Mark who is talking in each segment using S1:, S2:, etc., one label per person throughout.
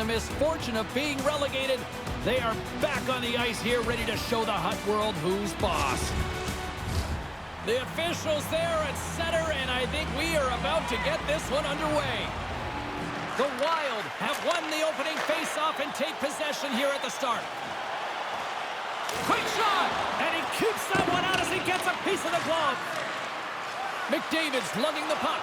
S1: the misfortune of being relegated. They are back on the ice here, ready to show the Hut world who's boss. The officials there at center, and I think we are about to get this one underway. The Wild have won the opening faceoff and take possession here at the start. Quick shot, and he keeps that one out as he gets a piece of the glove. McDavid's lugging the puck.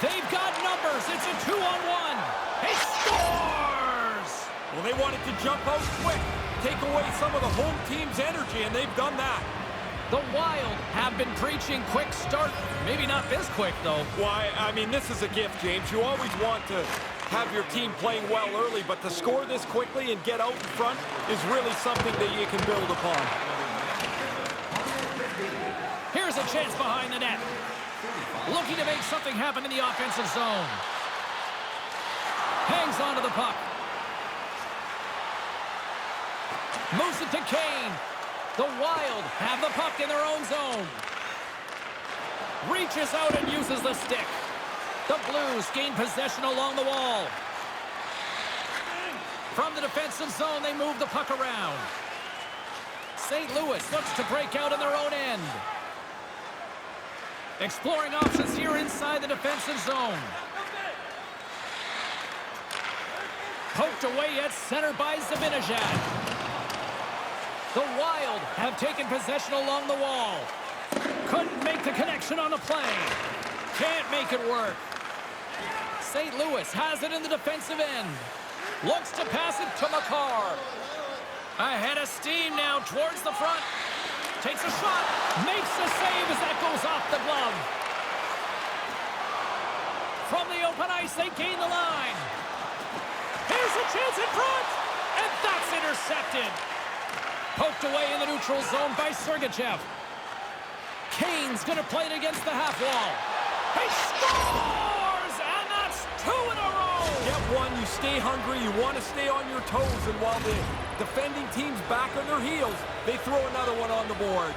S1: They've got numbers. It's a 2-on-1. He scores!
S2: Well, they wanted to jump out quick, take away some of the home team's energy, and they've done that.
S1: The Wild have been preaching quick start. Maybe not this quick, though.
S2: Why, I mean, this is a gift, James. You always want to have your team playing well early, but to score this quickly and get out in front is really something that you can build upon.
S1: Here's a chance behind the net. Looking to make something happen in the offensive zone. Hangs onto the puck. Moves it to Kane. The Wild have the puck in their own zone. Reaches out and uses the stick. The Blues gain possession along the wall. From the defensive zone, they move the puck around. St. Louis looks to break out in their own end. Exploring options here inside the defensive zone. Poked away at center by Zibanejad. The Wild have taken possession along the wall. Couldn't make the connection on the play. Can't make it work. St. Louis has it in the defensive end. Looks to pass it to Makar. Ahead of steam now towards the front. Takes a shot. Makes the save as that goes off the glove. From the open ice, they gain the line. Here's a chance in front. And that's intercepted. Poked away in the neutral zone by Sergachev. Kane's going to play it against the half wall. He scores! And that's 2 in a row!
S2: Get one, you stay hungry, you want to stay on your toes, and while the defending team's back on their heels, they throw another one on the board.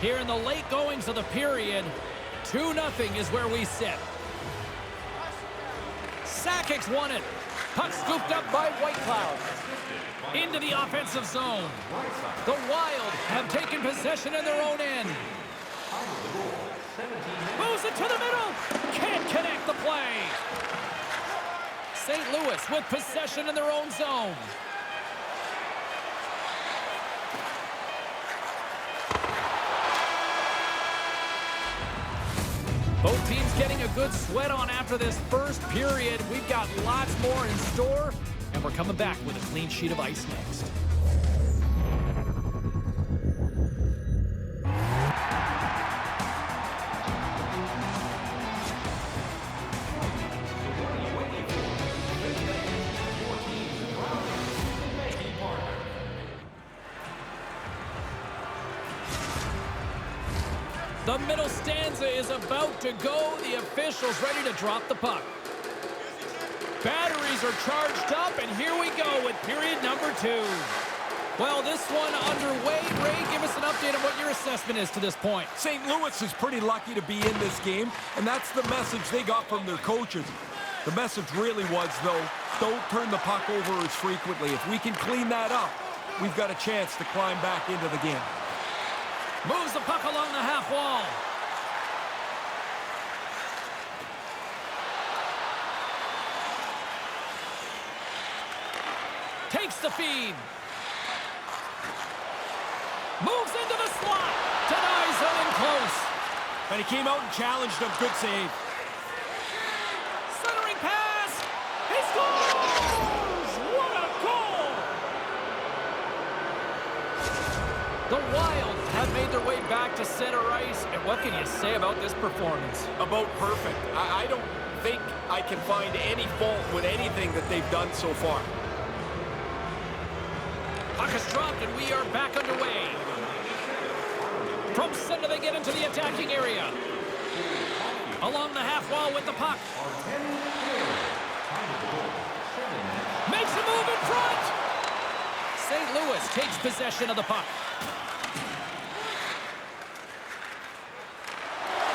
S1: Here in the late goings of the period, 2-0 is where we sit. Sakic's won it. Puck scooped up by Whitecloud. Into the offensive zone. The Wild have taken possession in their own end. Moves it to the middle. Can't connect the play. St. Louis with possession in their own zone. Both teams getting a good sweat on after this first period. We've got lots more in store, and we're coming back with a clean sheet of ice next. The middle stanza is about to go. The officials ready to drop the puck. Batteries are charged up, and here we go with period number 2. Well, this one underway. Ray, give us an update on what your assessment is to this point.
S2: St. Louis is pretty lucky to be in this game, and that's the message they got from their coaches. The message really was, though, don't turn the puck over as frequently. If we can clean that up, we've got a chance to climb back into the game.
S1: Moves the puck along the half wall. Takes the feed. Moves into the slot. Denies him in close.
S2: And he came out and challenged him. Good save.
S1: Centering pass. He scores! What a goal! The Wild have made their way back to center ice. And what can you say about this performance?
S2: About perfect. I don't think I can find any fault with anything that they've done so far.
S1: Puck is dropped, and we are back underway. From center, they get into the attacking area. Along the half wall with the puck. Makes a move in front. St. Louis takes possession of the puck.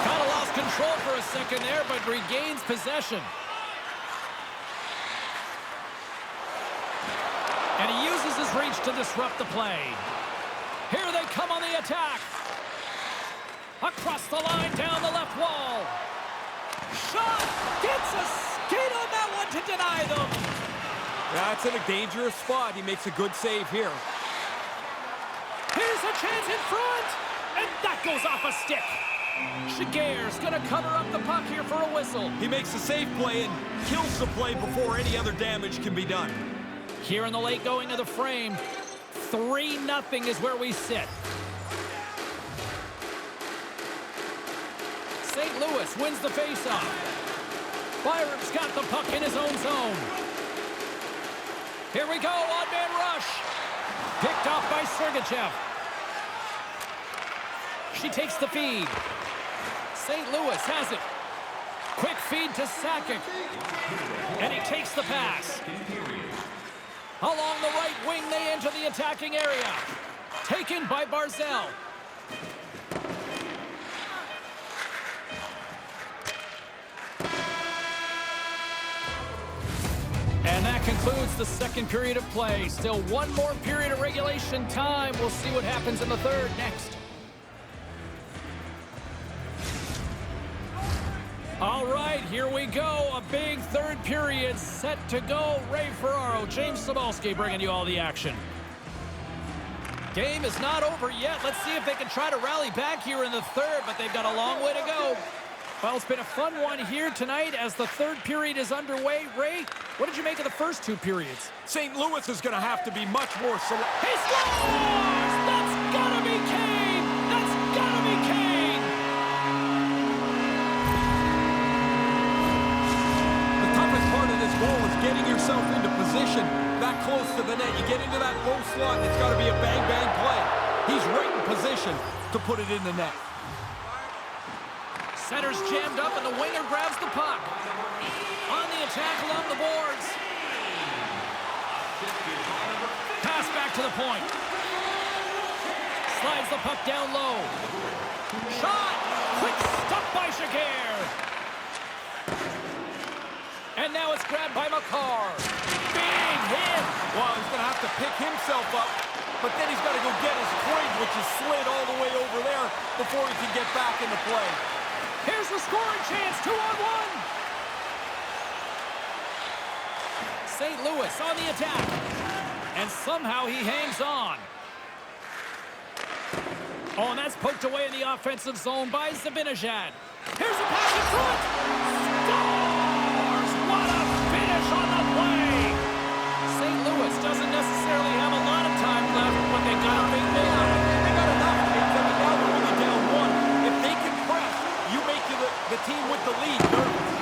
S1: Kind of lost control for a second there, but regains possession. And he uses his reach to disrupt the play. Here they come on the attack. Across the line, down the left wall. Shot! Gets a skate on that one to deny them.
S2: That's in a dangerous spot. He makes a good save here.
S1: Here's a chance in front. And that goes off a stick. Shiguer's going to cover up the puck here for a whistle.
S2: He makes a safe play and kills the play before any other damage can be done.
S1: Here in the late going of the frame, 3-0 is where we sit. St. Louis wins the faceoff. Byram's got the puck in his own zone. Here we go, odd-man rush. Picked off by Sergachev. She takes the feed. St. Louis has it. Quick feed to Sakic. And he takes the pass. Along the right wing, they enter the attacking area. Taken by Barzal. And that concludes the second period of play. Still one more period of regulation time. We'll see what happens in the third next. All right, here we go. A big third period set to go. Ray Ferraro, James Cybulski bringing you all the action. Game is not over yet. Let's see if they can try to rally back here in the third, but they've got a long way to go. Well, it's been a fun one here tonight as the third period is underway. Ray, what did you make of the first two periods?
S2: St. Louis is going to have to be much more selective.
S1: He scores! That's gotta be Kane! That's gotta be Kane!
S2: The toughest part of this goal is getting yourself into position that close to the net. You get into that low slot, it's got to be a bang-bang play. He's right in position to put it in the net.
S1: Center's jammed up, and the winger grabs the puck. On the attack along the boards. Pass back to the point. Slides the puck down low. Shot! Quick stop by Shiguer. And now it's grabbed by Makar. Big hit!
S2: Well, he's going to have to pick himself up, but then he's got to go get his twig, which is slid all the way over there before he can get back into play.
S1: Here's the scoring chance, 2-on-1. St. Louis on the attack. And somehow he hangs on. Oh, and that's poked away in the offensive zone by Zibanejad. Here's a pass in front. Scores! What a finish on the play. St. Louis doesn't necessarily have a lot of time left, but they got a big man.
S2: They got enough to make them, and now they're only down one. If they can press, you make the team with the lead nervous.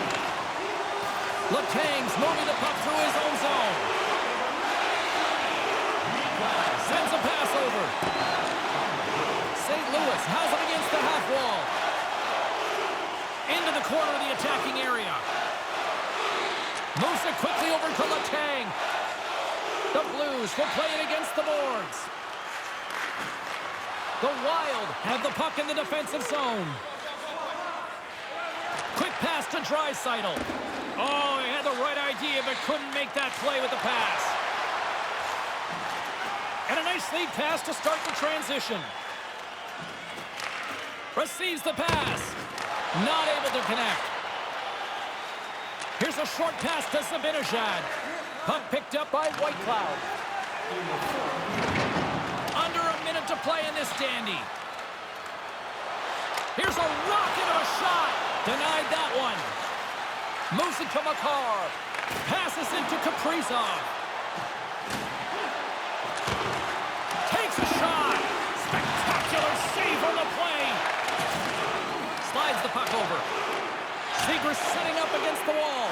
S1: Letang's moving the puck through his own zone. Sends a pass over. St. Louis has it against the half wall. Into the corner of the attacking area. Moves it quickly over to Letang. The Blues will play it against the boards. The Wild have the puck in the defensive zone. Quick pass to Draisaitl. Oh, he had the right idea, but couldn't make that play with the pass. And a nice lead pass to start the transition. Receives the pass. Not able to connect. Here's a short pass to Zibanejad. Puck picked up by Whitecloud. Under a minute to play in this dandy. Here's a rocket of a shot. Denied that one. Moves it to Makar. Passes it to Kaprizov. Takes a shot. Spectacular save on the play. Slides the puck over. Zegras setting up against the wall.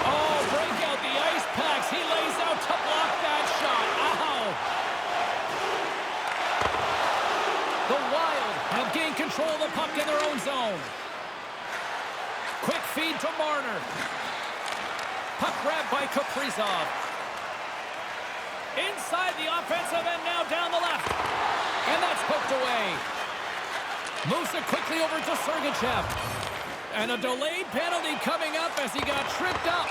S1: Oh, break out the ice packs. He lays out to block that shot. Ow. The Wild have gained control of the puck in their own zone. Quick feed to Marner. Puck grabbed by Kaprizov. Inside the offensive end now down the left. And that's poked away. Moves it quickly over to Sergachev. And a delayed penalty coming up as he got tripped up.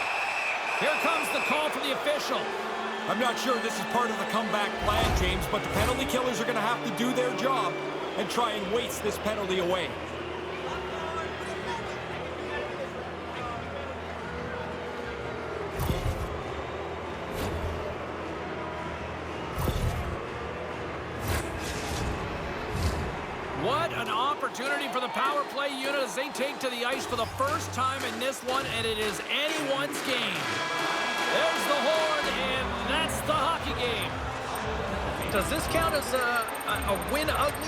S1: Here comes the call from the official.
S2: I'm not sure this is part of the comeback plan, James, but the penalty killers are going to have to do their job and try and waste this penalty away.
S1: What an opportunity for the power play unit as they take to the ice for the first time in this one, and it is anyone's game. There's the horn, and that's the hockey game. Does this count as a win ugly?